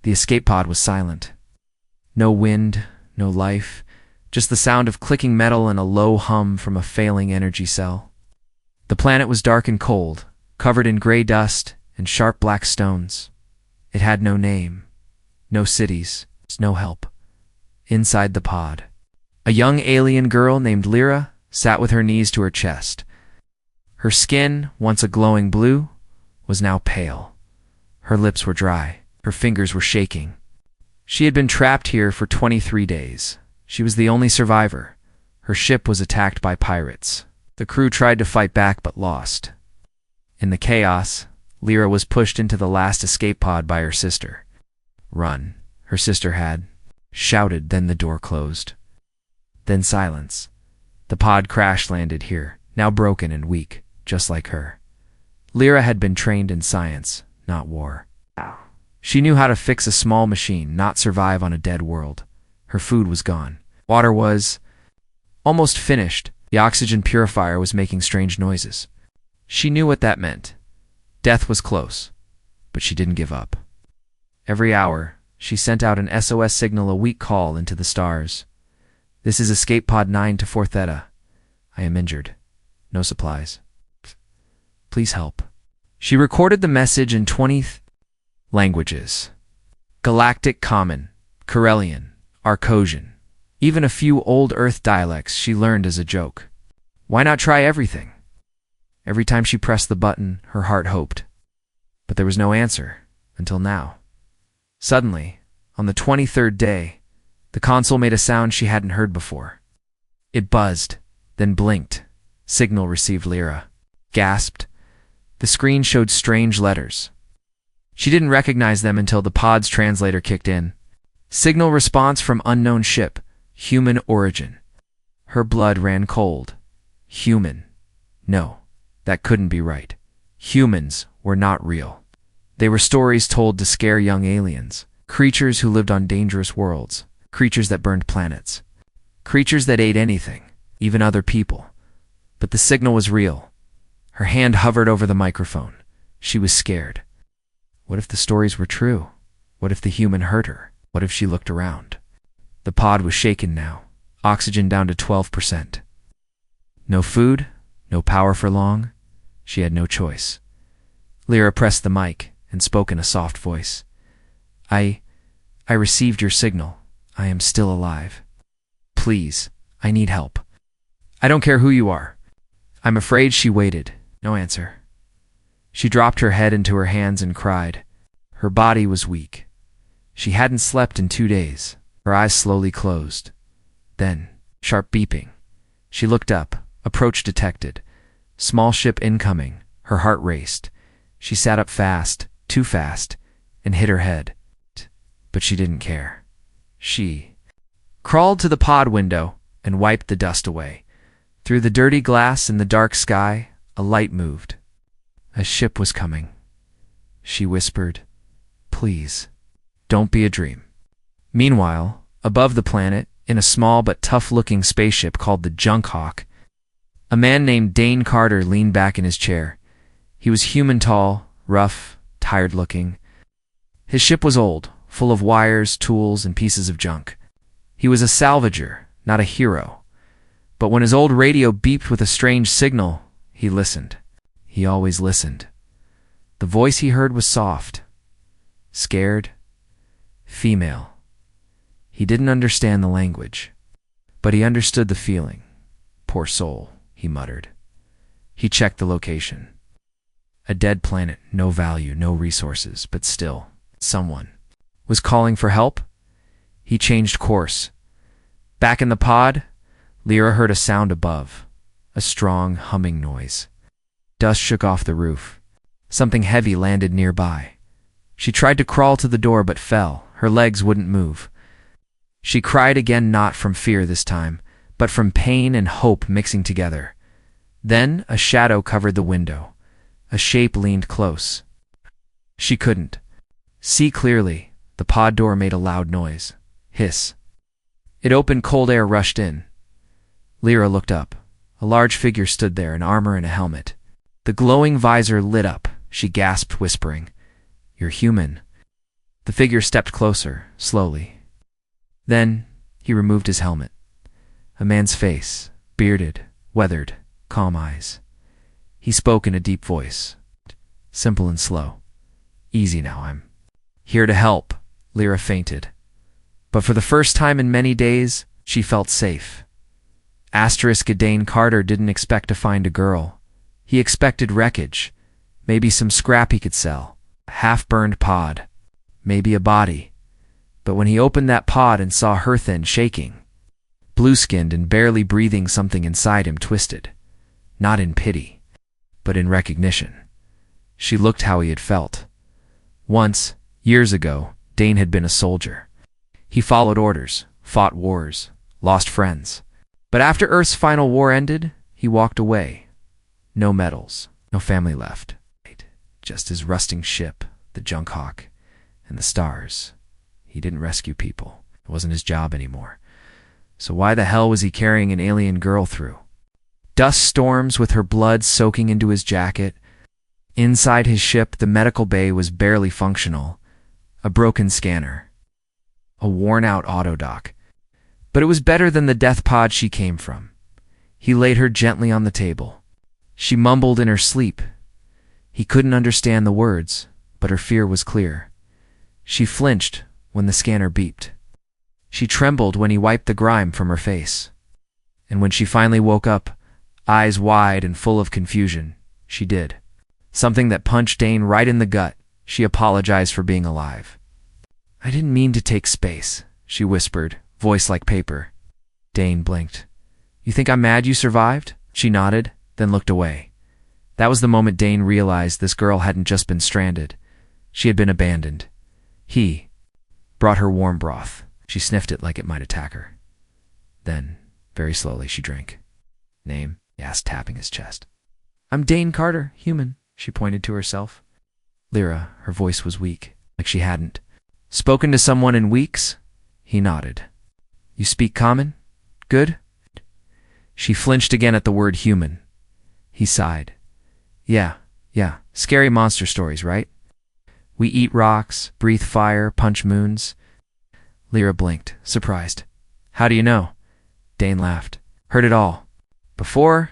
The escape pod was silent. No wind, no life, just the sound of clicking metal and a low hum from a failing energy cell. The planet was dark and cold, covered in gray dust and sharp black stones. It had no name, no cities, no help. Inside the pod, a young alien girl named Lyra sat with her knees to her chest. Her skin, once a glowing blue, was now pale. Her lips were dry. Her fingers were shaking. She had been trapped here for 23 days. She was the only survivor. Her ship was attacked by pirates. The crew tried to fight back but lost. In the chaos, Lyra was pushed into the last escape pod by her sister. "Run," her sister had shouted, then the door closed. Then silence. The pod crash-landed here, now broken and weak, just like her. Lyra had been trained in science, not war. She knew how to fix a small machine, not survive on a dead world. Her food was gone. Water was almost finished. The oxygen purifier was making strange noises. She knew what that meant. Death was close, but she didn't give up. Every hour, she sent out an SOS signal, a weak call into the stars. "This is Escape Pod 9 to 4 Theta. I am injured. No supplies. Please help." She recorded the message in 20 languages. Galactic Common, Corellian, Arcosian, even a few old Earth dialects she learned as a joke. Why not try everything? Every time she pressed the button, her heart hoped. But there was no answer, until now. Suddenly, on the 23rd day, the console made a sound she hadn't heard before. It buzzed, then blinked. Signal received. Lyra gasped. The screen showed strange letters. She didn't recognize them until the pod's translator kicked in. Signal response from unknown ship, human origin. Her blood ran cold. Human. No, that couldn't be right. Humans were not real. They were stories told to scare young aliens, creatures who lived on dangerous worlds, creatures that burned planets, creatures that ate anything, even other people. But the signal was real. Her hand hovered over the microphone. She was scared. What if the stories were true? What if the human hurt her? What if she looked around? The pod was shaken now, oxygen down to 12%. No food, no power for long. She had no choice. Lyra pressed the mic and spoke in a soft voice. I received your signal. I am still alive. Please, I need help. I don't care who you are. I'm afraid." She waited. No answer. She dropped her head into her hands and cried. Her body was weak. She hadn't slept in 2 days. Her eyes slowly closed. Then, sharp beeping. She looked up. Approach detected. Small ship incoming. Her heart raced. She sat up fast, too fast, and hit her head. But she didn't care. She crawled to the pod window and wiped the dust away. Through the dirty glass in the dark sky, a light moved. A ship was coming. She whispered, "Please, don't be a dream." Meanwhile, above the planet, in a small but tough-looking spaceship called the Junk Hawk, a man named Dane Carter leaned back in his chair. He was human tall, rough, tired-looking. His ship was old, full of wires, tools, and pieces of junk. He was a salvager, not a hero. But when his old radio beeped with a strange signal, he listened. He always listened. The voice he heard was soft, scared, female. He didn't understand the language, but he understood the feeling. "Poor soul," he muttered. He checked the location. A dead planet, no value, no resources, but still, someone was calling for help. He changed course. Back in the pod, Lyra heard a sound above, a strong humming noise. Dust shook off the roof. Something heavy landed nearby. She tried to crawl to the door but fell. Her legs wouldn't move. She cried again, not from fear this time, but from pain and hope mixing together. Then a shadow covered the window. A shape leaned close. She couldn't see clearly. The pod door made a loud noise. Hiss. It opened. Cold air rushed in. Lyra looked up. A large figure stood there in armor and a helmet. The glowing visor lit up. She gasped, whispering, "You're human." The figure stepped closer, slowly. Then he removed his helmet. A man's face, bearded, weathered, calm eyes. He spoke in a deep voice, simple and slow. Easy now, I'm here to help. Lyra fainted. But for the first time in many days, she felt safe. Dane Carter didn't expect to find a girl. He expected wreckage, maybe some scrap he could sell, a half-burned pod, maybe a body. But when he opened that pod and saw her thin, shaking, blue-skinned and barely breathing, something inside him twisted. Not in pity, but in recognition. She looked how he had felt. Once, years ago, Dane had been a soldier. He followed orders, fought wars, lost friends. But after Earth's final war ended, he walked away. No medals, no family left. Just his rusting ship, the junk hawk, and the stars. He didn't rescue people. It wasn't his job anymore. So why the hell was he carrying an alien girl through? Dust storms with her blood soaking into his jacket. Inside his ship, the medical bay was barely functional. A broken scanner. A worn-out autodock. But it was better than the death pod she came from. He laid her gently on the table. She mumbled in her sleep. He couldn't understand the words, but her fear was clear. She flinched when the scanner beeped. She trembled when he wiped the grime from her face. And when she finally woke up, eyes wide and full of confusion, she did. Something that punched Dane right in the gut. She apologized for being alive. "I didn't mean to take space," she whispered, voice like paper. Dane blinked. "You think I'm mad you survived?" She nodded, then looked away. That was the moment Dane realized this girl hadn't just been stranded. She had been abandoned. He brought her warm broth. She sniffed it like it might attack her. Then, very slowly, she drank. "Name?" he asked, tapping his chest. "I'm Dane Carter, human," she pointed to herself. Lyra, her voice was weak, like she hadn't spoken to someone in weeks. He nodded. "You speak common? Good?" She flinched again at the word human. He sighed. Yeah. Scary monster stories, right? We eat rocks, breathe fire, punch moons." Lyra blinked, surprised. "How do you know?" Dane laughed. "Heard it all. Before?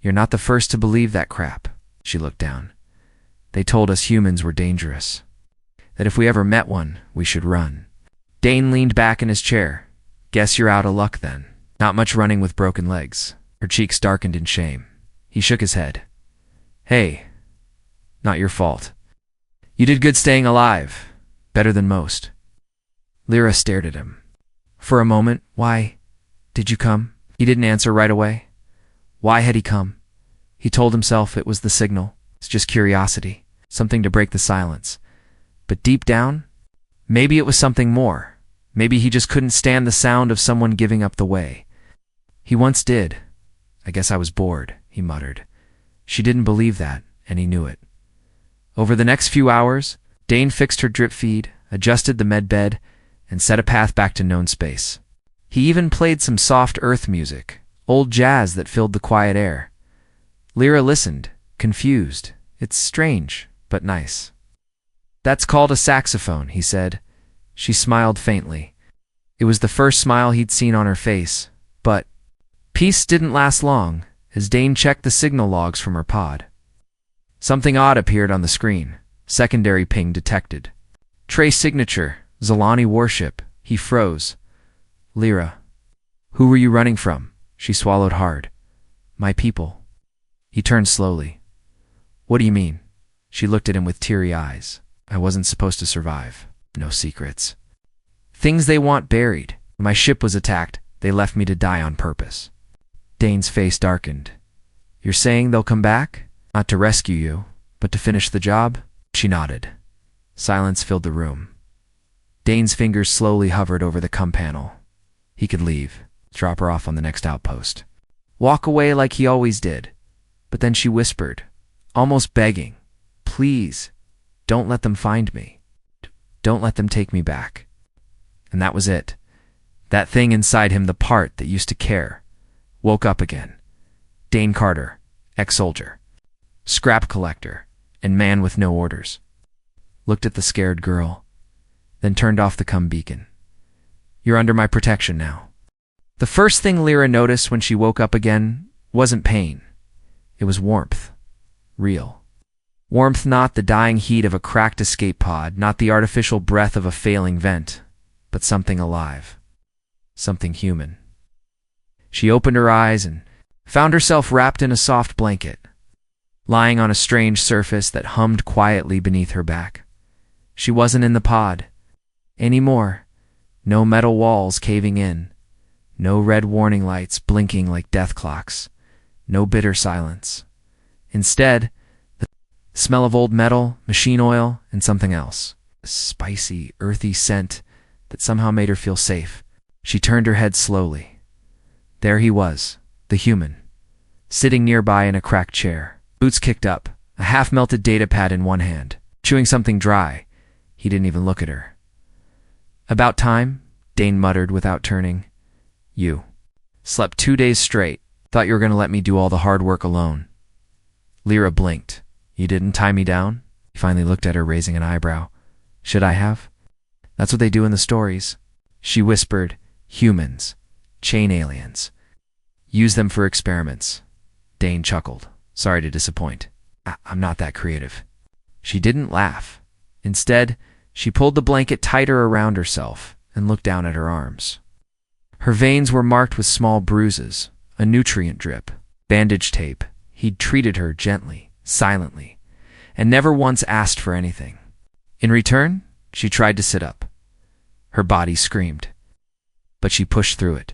You're not the first to believe that crap." She looked down. "They told us humans were dangerous. That if we ever met one, we should run." Dane leaned back in his chair. "Guess you're out of luck then. Not much running with broken legs." Her cheeks darkened in shame. He shook his head. "Hey, not your fault. You did good staying alive. Better than most." Lyra stared at him. For a moment, "Why did you come?" He didn't answer right away. Why had he come? He told himself it was the signal. It's just curiosity. Something to break the silence. But deep down, maybe it was something more. Maybe he just couldn't stand the sound of someone giving up the way. He once did. "I guess I was bored," he muttered. She didn't believe that, and he knew it. Over the next few hours, Dane fixed her drip feed, adjusted the med bed, and set a path back to known space. He even played some soft earth music, old jazz that filled the quiet air. Lyra listened, confused. "It's strange, but nice." "That's called a saxophone," he said. She smiled faintly. It was the first smile he'd seen on her face, but peace didn't last long as Dane checked the signal logs from her pod. Something odd appeared on the screen. Secondary ping detected. Trace signature, Zolani warship. He froze. "Lyra, who were you running from?" She swallowed hard. "My people." He turned slowly. "What do you mean?" She looked at him with teary eyes. "I wasn't supposed to survive. No secrets. Things they want buried. When my ship was attacked, they left me to die on purpose." Dane's face darkened. "You're saying they'll come back? Not to rescue you, but to finish the job?" She nodded. Silence filled the room. Dane's fingers slowly hovered over the comm panel. He could leave, drop her off on the next outpost. Walk away like he always did. But then she whispered, almost begging, "Please, don't let them find me. Don't let them take me back." And that was it. That thing inside him, the part that used to care, woke up again. Dane Carter, ex-soldier, scrap collector, and man with no orders. Looked at the scared girl. then turned off the beacon. "You're under my protection now." The first thing Lyra noticed when she woke up again wasn't pain. It was warmth. Real. Warmth, not the dying heat of a cracked escape pod, not the artificial breath of a failing vent, but something alive. Something human. She opened her eyes and found herself wrapped in a soft blanket, lying on a strange surface that hummed quietly beneath her back. She wasn't in the pod anymore. No metal walls caving in. No red warning lights blinking like death clocks. No bitter silence. Instead, the smell of old metal, machine oil, and something else. A spicy, earthy scent that somehow made her feel safe. She turned her head slowly. There he was, the human, sitting nearby in a cracked chair, boots kicked up, a half-melted data pad in one hand, chewing something dry. He didn't even look at her. "About time," Dane muttered without turning. "You slept 2 days straight. Thought you were going to let me do all the hard work alone." Lyra blinked. "You didn't tie me down?" He finally looked at her, raising an eyebrow. "Should I have?" "That's what they do in the stories." She whispered, "Humans. Chain aliens. Use them for experiments." Dane chuckled. "Sorry to disappoint. I'm not that creative." She didn't laugh. Instead, she pulled the blanket tighter around herself and looked down at her arms. Her veins were marked with small bruises, a nutrient drip, bandage tape. He'd treated her gently, silently, and never once asked for anything. In return, she tried to sit up. Her body screamed. But she pushed through it.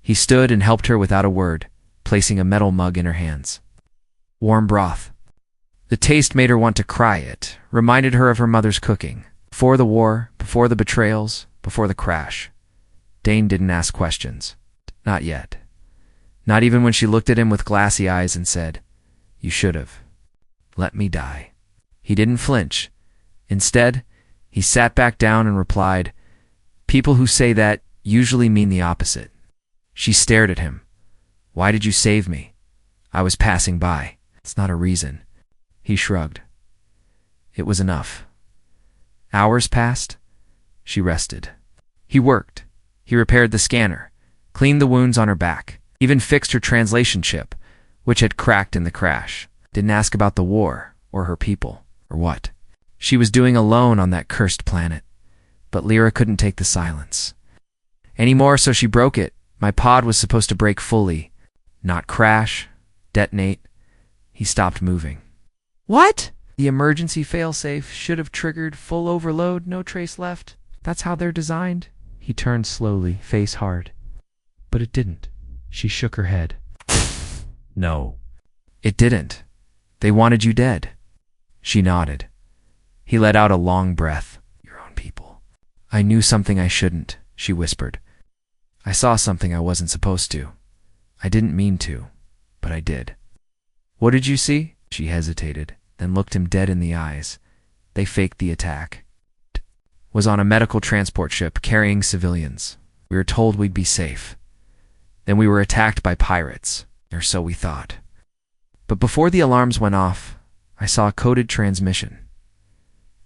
He stood and helped her without a word, placing a metal mug in her hands. Warm broth. The taste made her want to cry. It reminded her of her mother's cooking. Before the war, before the betrayals, before the crash. Dane didn't ask questions. Not yet. Not even when she looked at him with glassy eyes and said, "You should have. Let me die." He didn't flinch. Instead, he sat back down and replied, "People who say that usually mean the opposite." She stared at him. "Why did you save me?" "I was passing by." "It's not a reason." He shrugged. It was enough. Hours passed. She rested. He worked. He repaired the scanner, cleaned the wounds on her back, even fixed her translation chip, which had cracked in the crash. Didn't ask about the war, or her people, or what she was doing alone on that cursed planet. But Lyra couldn't take the silence anymore, so she broke it. My pod was supposed to break fully, not crash, detonate. He stopped moving. "What?" "The emergency failsafe should have triggered full overload, no trace left. That's how they're designed." He turned slowly, face hard. "But it didn't." She shook her head. "No, it didn't. They wanted you dead." She nodded. He let out a long breath. "Your own people." "I knew something I shouldn't," she whispered. "I saw something I wasn't supposed to. I didn't mean to, but I did." "What did you see?" She hesitated, then looked him dead in the eyes. "They faked the attack. Was on a medical transport ship carrying civilians. We were told we'd be safe. Then we were attacked by pirates, or so we thought. But before the alarms went off, I saw a coded transmission.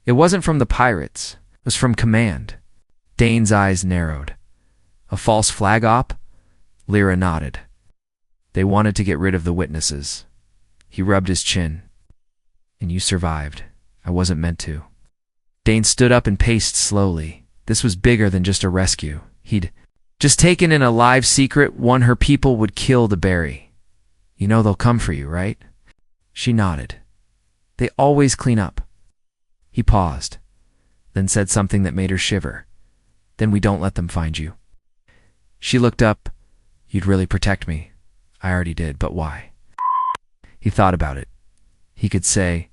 It wasn't from the pirates. It was from command." Dane's eyes narrowed. "A false flag op?" Lyra nodded. "They wanted to get rid of the witnesses." He rubbed his chin. "And you survived. I wasn't meant to." Dane stood up and paced slowly. This was bigger than just a rescue. He'd just taken in a live secret, one her people would kill to bury. "You know they'll come for you, right?" She nodded. "They always clean up." He paused, then said something that made her shiver. "Then we don't let them find you." She looked up. "You'd really protect me." "I already did, but why?" He thought about it. He could say,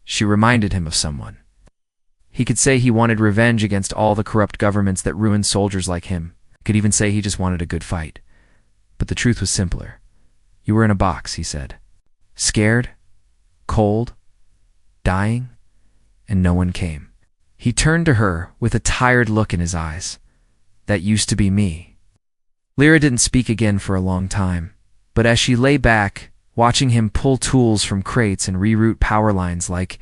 she reminded him of someone. He could say he wanted revenge against all the corrupt governments that ruined soldiers like him. He could even say he just wanted a good fight. But the truth was simpler. "You were in a box," he said. "Scared, cold, dying, and no one came." He turned to her with a tired look in his eyes. "That used to be me." Lyra didn't speak again for a long time, but as she lay back, watching him pull tools from crates and reroute power lines like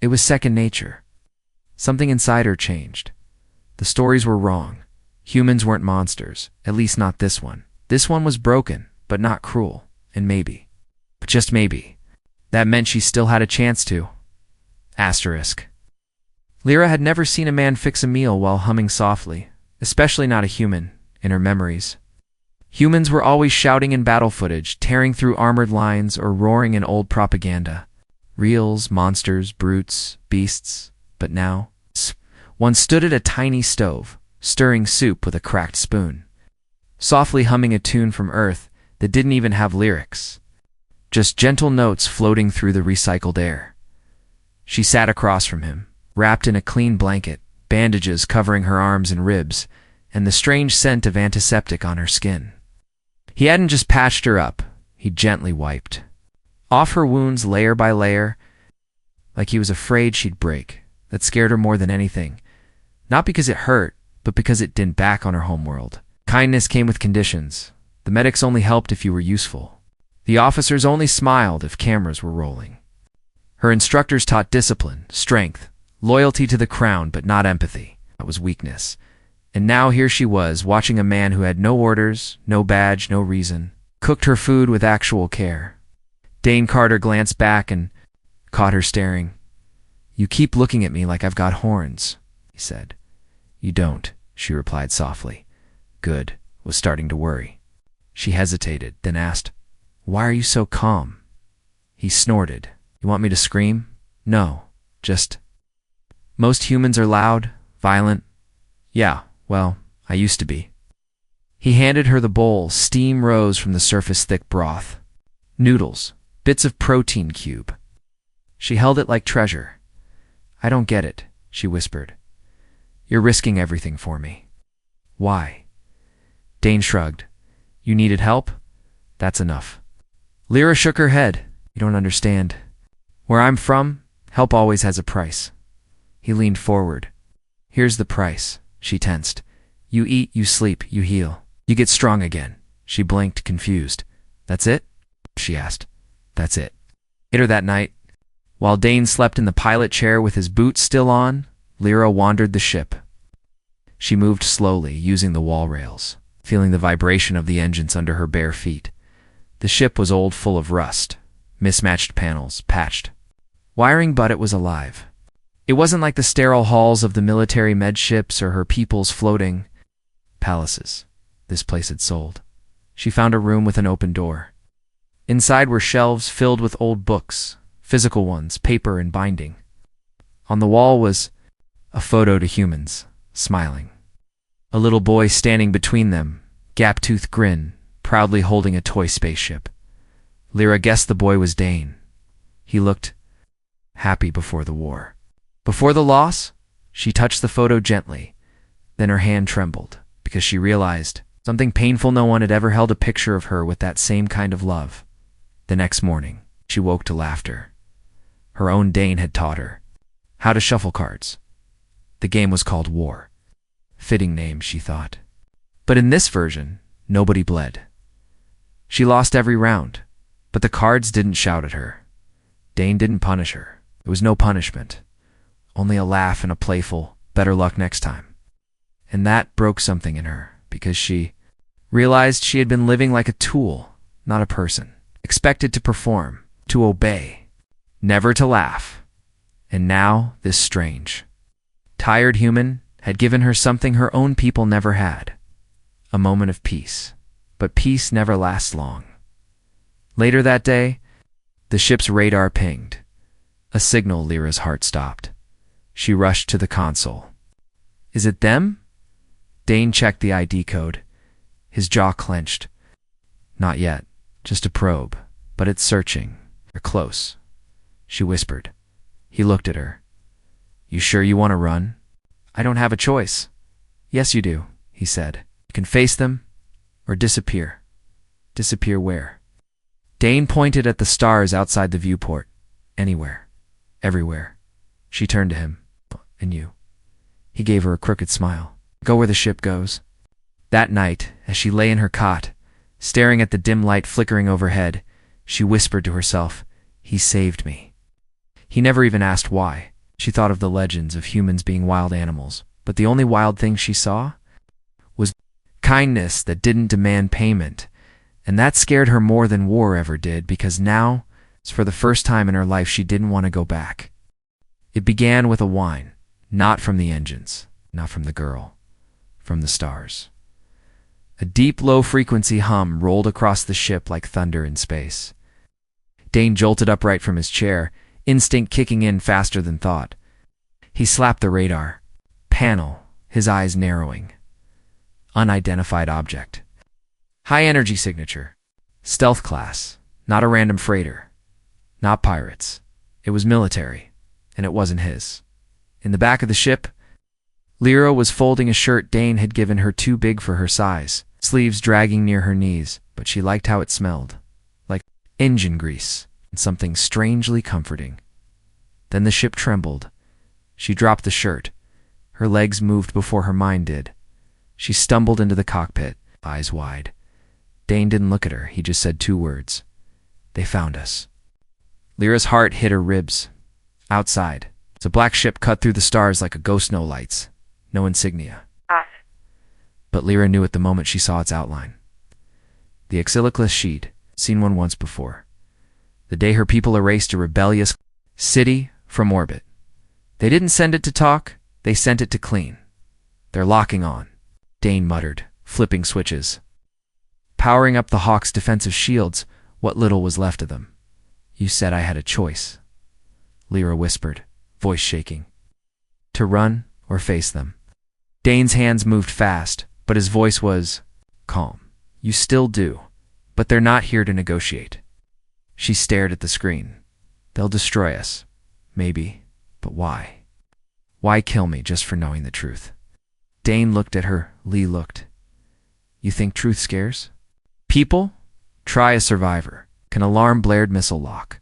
it was second nature, something inside her changed. The stories were wrong. Humans weren't monsters, at least not this one. This one was broken, but not cruel. And maybe, but just maybe, that meant she still had a chance to. Asterisk. Lyra had never seen a man fix a meal while humming softly, especially not a human, in her memories. Humans were always shouting in battle footage, tearing through armored lines, or roaring in old propaganda. Reals, monsters, brutes, beasts. But now, one stood at a tiny stove, stirring soup with a cracked spoon, softly humming a tune from Earth that didn't even have lyrics, just gentle notes floating through the recycled air. She sat across from him, wrapped in a clean blanket, bandages covering her arms and ribs, and the strange scent of antiseptic on her skin. He hadn't just patched her up, he gently wiped off her wounds layer by layer, like he was afraid she'd break. That scared her more than anything. Not because it hurt, but because it didn't back on her homeworld. Kindness came with conditions. The medics only helped if you were useful. The officers only smiled if cameras were rolling. Her instructors taught discipline, strength, loyalty to the crown, but not empathy. That was weakness. And now here she was, watching a man who had no orders, no badge, no reason, cooked her food with actual care. Dane Carter glanced back and caught her staring. "You keep looking at me like I've got horns," he said. "You don't," she replied softly. Good, was starting to worry. She hesitated, then asked, "Why are you so calm?" He snorted. "You want me to scream?" "No, just..." "Most humans are loud, violent." "Yeah, well, I used to be." He handed her the bowl. Steam rose from the surface-thick broth. Noodles, bits of protein cube. She held it like treasure. "I don't get it," she whispered. "You're risking everything for me." "Why?" Dane shrugged. "You needed help? That's enough." Lyra shook her head. "You don't understand. Where I'm from, help always has a price." He leaned forward. "Here's the price." She tensed. "You eat, you sleep, you heal. You get strong again." She blinked, confused. "That's it?" she asked. "That's it." Later that night, while Dane slept in the pilot chair with his boots still on, Lyra wandered the ship. She moved slowly, using the wall rails, feeling the vibration of the engines under her bare feet. The ship was old, full of rust, mismatched panels, patched wiring, but it was alive. It wasn't like the sterile halls of the military med ships or her people's floating palaces this place had sold. She found a room with an open door. Inside were shelves filled with old books, physical ones, paper and binding. On the wall was a photo to humans, smiling. A little boy standing between them, gap-toothed grin, proudly holding a toy spaceship. Lyra guessed the boy was Dane. He looked happy before the war. Before the loss, she touched the photo gently. Then her hand trembled, because she realized something painful. No one had ever held a picture of her with that same kind of love. The next morning, she woke to laughter. Her own Dane had taught her how to shuffle cards. The game was called War. Fitting name, she thought. But in this version, nobody bled. She lost every round, but the cards didn't shout at her. Dane didn't punish her. There was no punishment. Only a laugh and a playful, better luck next time. And that broke something in her, because she realized she had been living like a tool, not a person. Expected to perform, to obey, never to laugh. And now, this strange, tired human had given her something her own people never had. A moment of peace. But peace never lasts long. Later that day, the ship's radar pinged. A signal. Lyra's heart stopped. She rushed to the console. "Is it them?" Dane checked the ID code. His jaw clenched. "Not yet. Just a probe. But it's searching. They're close," she whispered. He looked at her. "You sure you want to run?" "I don't have a choice." "Yes, you do," he said. "You can face them or disappear." "Disappear where?" Dane pointed at the stars outside the viewport. "Anywhere. Everywhere." She turned to him. "And you?" He gave her a crooked smile. "Go where the ship goes." That night, as she lay in her cot, staring at the dim light flickering overhead, she whispered to herself, "He saved me." He never even asked why. She thought of the legends of humans being wild animals, but the only wild thing she saw was kindness that didn't demand payment. And that scared her more than war ever did, because now, for the first time in her life, she didn't want to go back. It began with a whine, not from the engines, not from the girl, from the stars. A deep, low-frequency hum rolled across the ship like thunder in space. Dane jolted upright from his chair, instinct kicking in faster than thought. He slapped the radar panel, his eyes narrowing. Unidentified object. High energy signature. Stealth class. Not a random freighter. Not pirates. It was military, and it wasn't his. In the back of the ship, Lyra was folding a shirt Dane had given her too big for her size, sleeves dragging near her knees, but she liked how it smelled. Like engine grease, and something strangely comforting. Then the ship trembled. She dropped the shirt. Her legs moved before her mind did. She stumbled into the cockpit, eyes wide. Dane didn't look at her, he just said 2 words. They found us. Lyra's heart hit her ribs. Outside, the black ship cut through the stars like a ghost, no lights, no insignia. But Lyra knew at the moment she saw its outline. The exilikless sheet, seen one once before. The day her people erased a rebellious city from orbit. They didn't send it to talk, they sent it to clean. They're locking on, Dane muttered, flipping switches. Powering up the Hawk's defensive shields, what little was left of them. You said I had a choice, Lyra whispered, voice shaking. To run or face them. Dane's hands moved fast, but his voice was calm. You still do, but they're not here to negotiate. She stared at the screen. They'll destroy us. Maybe, but why? Why kill me just for knowing the truth? Dane looked at her, Lee looked. You think truth scares? People? Try a survivor. Can alarm blared missile lock.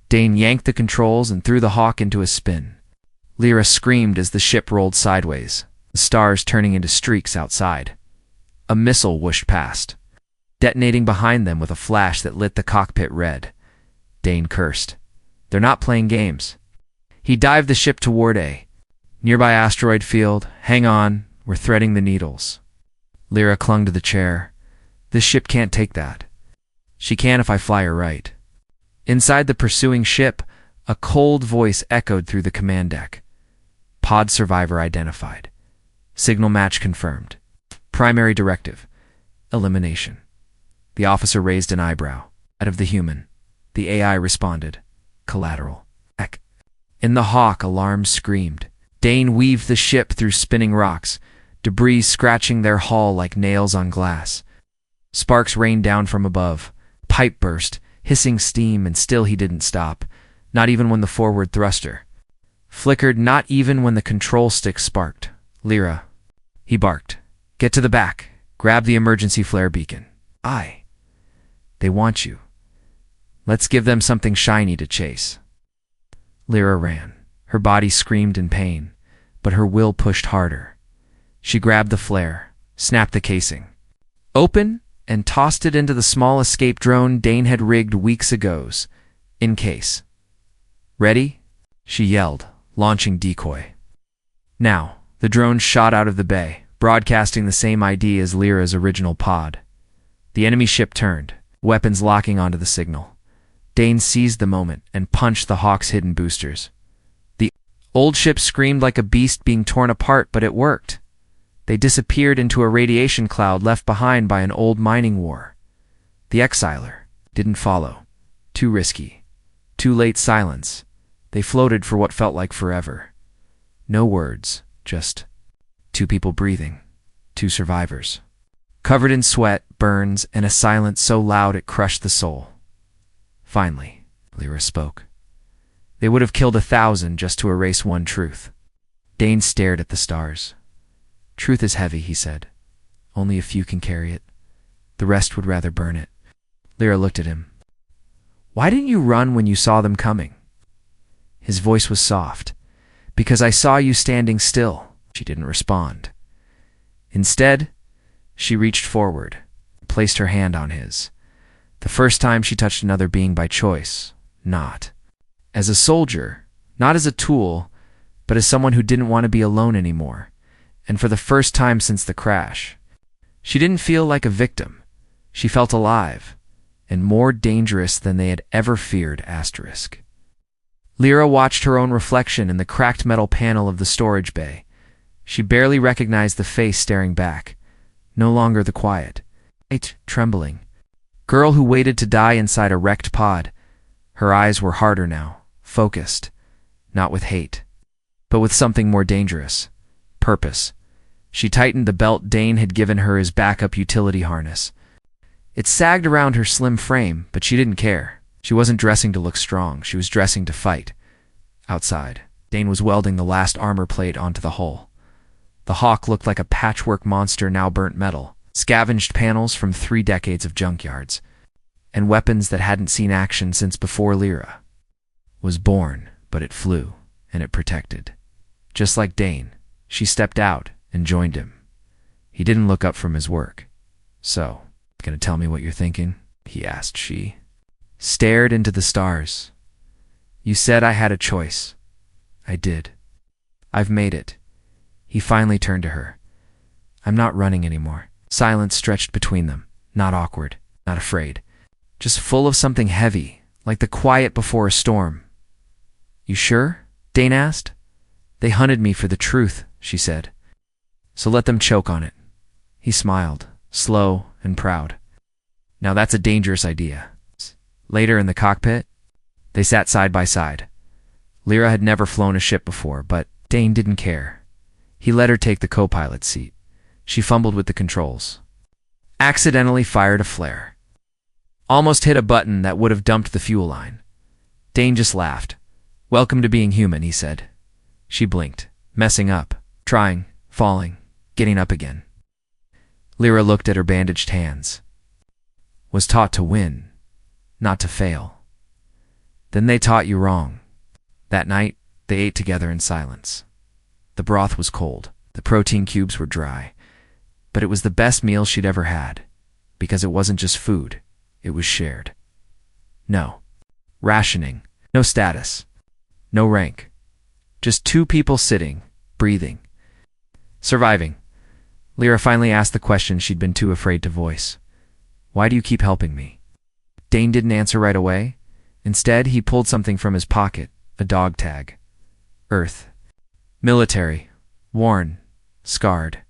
Dane yanked the controls and threw the Hawk into a spin. Lyra screamed as the ship rolled sideways, the stars turning into streaks outside. A missile whooshed past, detonating behind them with a flash that lit the cockpit red. Dane cursed. They're not playing games. He dived the ship toward a nearby asteroid field. Hang on, we're threading the needles. Lyra clung to the chair. This ship can't take that. She can if I fly her right. Inside the pursuing ship, a cold voice echoed through the command deck. Pod survivor identified. Signal match confirmed. Primary directive. Elimination. The officer raised an eyebrow. Out of the human. The AI responded. Collateral. Ek. In the Hawk, alarms screamed. Dane weaved the ship through spinning rocks, debris scratching their hull like nails on glass. Sparks rained down from above. Pipe burst, hissing steam, and still he didn't stop. Not even when the forward thruster flickered, not even when the control stick sparked. Lyra, he barked. Get to the back. Grab the emergency flare beacon. They want you. Let's give them something shiny to chase. Lyra ran. Her body screamed in pain, but her will pushed harder. She grabbed the flare, snapped the casing open, and tossed it into the small escape drone Dane had rigged weeks ago, in case. Ready? She yelled, launching decoy. Now, the drone shot out of the bay, broadcasting the same ID as Lyra's original pod. The enemy ship turned, weapons locking onto the signal. Dane seized the moment and punched the Hawk's hidden boosters. The old ship screamed like a beast being torn apart, but it worked. They disappeared into a radiation cloud left behind by an old mining war. The exiler didn't follow. Too risky. Too late silence. They floated for what felt like forever. No words, just 2 people breathing, 2 survivors. Covered in sweat, burns, and a silence so loud it crushed the soul. Finally, Lyra spoke. They would have killed 1,000 just to erase one truth. Dane stared at the stars. Truth is heavy, he said. Only a few can carry it. The rest would rather burn it. Lyra looked at him. Why didn't you run when you saw them coming? His voice was soft. Because I saw you standing still. She didn't respond. Instead, she reached forward, placed her hand on his. The first time she touched another being by choice, not as a soldier, not as a tool, but as someone who didn't want to be alone anymore. And for the first time since the crash, she didn't feel like a victim. She felt alive, and more dangerous than they had ever feared. Lyra watched her own reflection in the cracked metal panel of the storage bay. She barely recognized the face staring back, no longer the quiet, trembling girl who waited to die inside a wrecked pod. Her eyes were harder now, focused, not with hate, but with something more dangerous, purpose. She tightened the belt Dane had given her as backup utility harness. It sagged around her slim frame, but she didn't care. She wasn't dressing to look strong, she was dressing to fight. Outside, Dane was welding the last armor plate onto the hull. The Hawk looked like a patchwork monster, now burnt metal, scavenged panels from 3 decades of junkyards, and weapons that hadn't seen action since before Lyra was born, but it flew, and it protected. Just like Dane, she stepped out and joined him. He didn't look up from his work. "So, gonna tell me what you're thinking?" he asked. She stared into the stars. "You said I had a choice. I did. I've made it." He finally turned to her. "I'm not running anymore." Silence stretched between them, not awkward, not afraid, just full of something heavy, like the quiet before a storm. "You sure?" Dane asked. "They hunted me for the truth," she said. "So let them choke on it." He smiled, slow and proud. "Now that's a dangerous idea." Later in the cockpit, they sat side by side. Lyra had never flown a ship before, but Dane didn't care. He let her take the co-pilot seat. She fumbled with the controls. Accidentally fired a flare. Almost hit a button that would have dumped the fuel line. Dane just laughed. "Welcome to being human," he said. She blinked, messing up, trying, falling, getting up again. Lyra looked at her bandaged hands. "Was taught to win, not to fail." "Then they taught you wrong." That night, they ate together in silence. The broth was cold, the protein cubes were dry, but it was the best meal she'd ever had, because it wasn't just food, it was shared. No rationing, no status, no rank. Just 2 people sitting, breathing, surviving. Lyra finally asked the question she'd been too afraid to voice. "Why do you keep helping me?" Dane didn't answer right away. Instead, he pulled something from his pocket, a dog tag. Earth. Military. Worn. Scarred.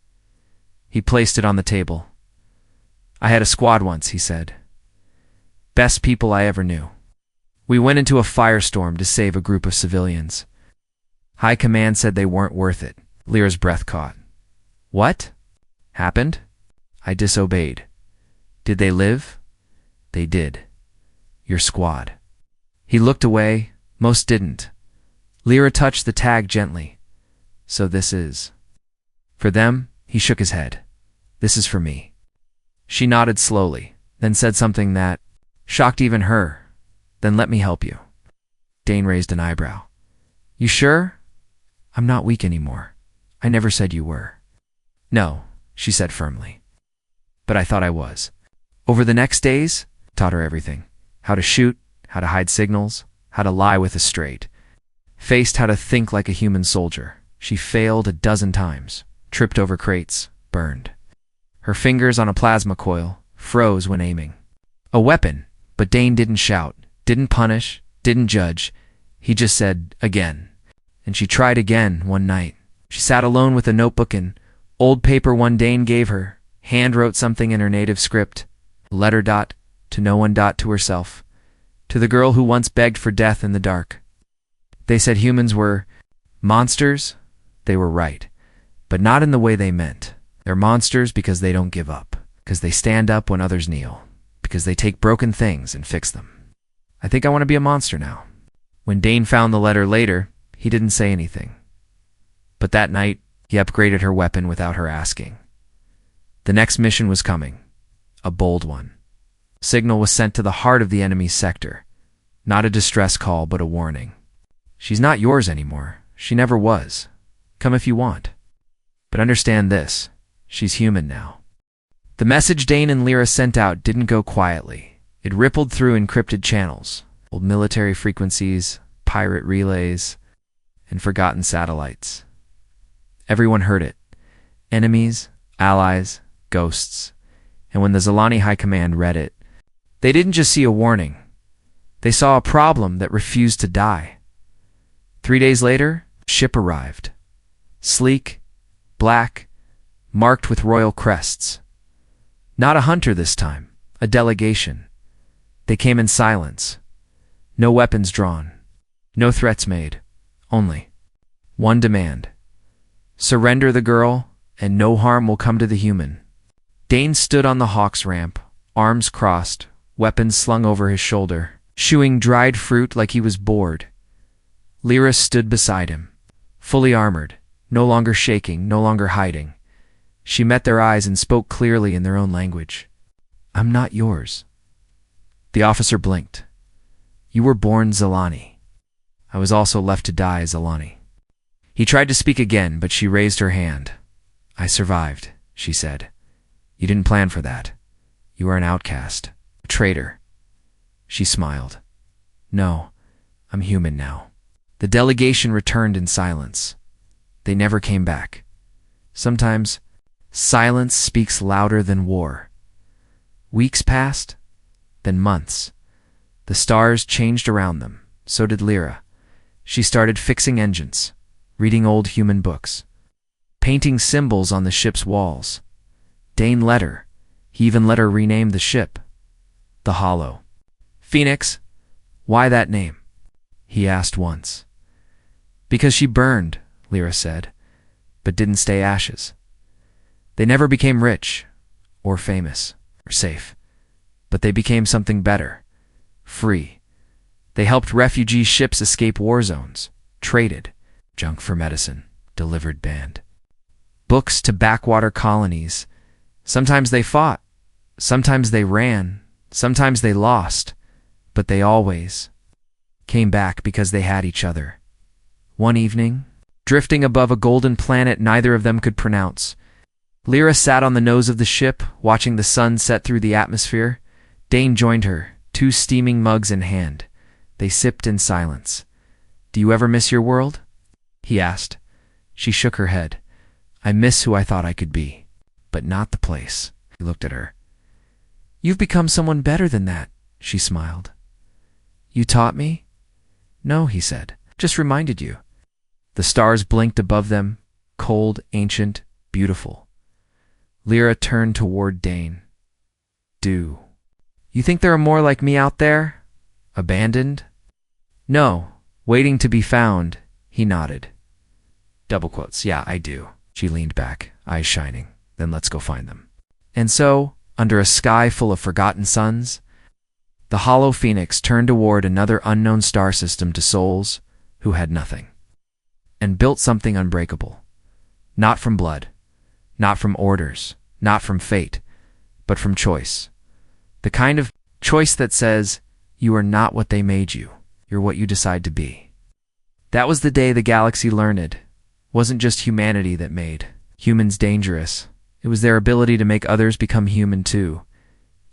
He placed it on the table. "I had a squad once," he said. "Best people I ever knew. We went into a firestorm to save a group of civilians. High command said they weren't worth it." Lyra's breath caught. "What happened?" "I disobeyed." "Did they live?" "They did. Your squad." He looked away. Most didn't. Lyra touched the tag gently. "So this is for them?" He shook his head. "This is for me." She nodded slowly, then said something that shocked even her. "Then let me help you." Dane raised an eyebrow. "You sure?" "I'm not weak anymore. I never said you were." "No," she said firmly. "But I thought I was." Over the next days, taught her everything. How to shoot, how to hide signals, how to lie with a straight faced, how to think like a human soldier. She failed a dozen times, tripped over crates, burned. Her fingers on a plasma coil froze when aiming. A weapon, but Dane didn't shout, didn't punish, didn't judge. He just said, "Again." And she tried again one night. She sat alone with a notebook and old paper one Dane gave her, hand wrote something in her native script, letter dot to no one dot to herself, to the girl who once begged for death in the dark. They said humans were monsters. They were right, but not in the way they meant. They're monsters because they don't give up, because they stand up when others kneel, because they take broken things and fix them. I think I want to be a monster now. When Dane found the letter later, he didn't say anything. But that night, he upgraded her weapon without her asking. The next mission was coming, a bold one. Signal was sent to the heart of the enemy's sector. Not a distress call, but a warning. "She's not yours anymore. She never was. Come if you want. But understand this, she's human now." The message Dane and Lyra sent out didn't go quietly. It rippled through encrypted channels, old military frequencies, pirate relays, and forgotten satellites. Everyone heard it, Enemies, allies, ghosts. And when the Zalani High Command read it, they didn't just see a warning. They saw a problem that refused to die. 3 days later, ship arrived. Sleek, black, marked with royal crests. Not a hunter this time, a delegation. They came in silence. No weapons drawn. No threats made. Only one demand. Surrender the girl, and no harm will come to the human. Dane stood on the Hawk's ramp, arms crossed, weapons slung over his shoulder, chewing dried fruit like he was bored. Lyra stood beside him, fully armored, no longer shaking, no longer hiding. She met their eyes and spoke clearly in their own language. "I'm not yours." The officer blinked. "You were born Zalani. I was also left to die Zalani." He tried to speak again, but she raised her hand. "I survived," she said. "You didn't plan for that. You are an outcast, a traitor." She smiled. "No, I'm human now." The delegation returned in silence. They never came back. Sometimes silence speaks louder than war. Weeks passed, then months. The stars changed around them. So did Lyra. She started fixing engines, reading old human books, painting symbols on the ship's walls. Dane let her. He even let her rename the ship. The Hollow. "Phoenix, why that name?" he asked once. "Because she burned," Lyra said, "but didn't stay ashes. They never became rich, or famous, or safe, but they became something better, free. They helped refugee ships escape war zones, traded junk for medicine, delivered banned books to backwater colonies. Sometimes they fought, sometimes they ran, sometimes they lost, but they always came back because they had each other." One evening, drifting above a golden planet neither of them could pronounce, Lyra sat on the nose of the ship, watching the sun set through the atmosphere. Dane joined her, 2 steaming mugs in hand. They sipped in silence. "Do you ever miss your world?" he asked. She shook her head. "I miss who I thought I could be, but not the place." He looked at her. "You've become someone better than that," she smiled. "You taught me?" "No," he said. "Just reminded you." The stars blinked above them, cold, ancient, beautiful. Lyra turned toward Dane. "Do you think there are more like me out there? Abandoned?" "No, waiting to be found," he nodded. Double quotes. "Yeah, I do." She leaned back, eyes shining. "Then let's go find them." And so, under a sky full of forgotten suns, the hollow phoenix turned toward another unknown star system to souls who had nothing, and built something unbreakable. Not from blood, not from orders, not from fate, but from choice. The kind of choice that says, you are not what they made you, you're what you decide to be. That was the day the galaxy learned it wasn't just humanity that made humans dangerous. It was their ability to make others become human too,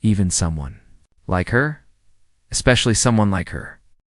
even someone like her, especially someone like her.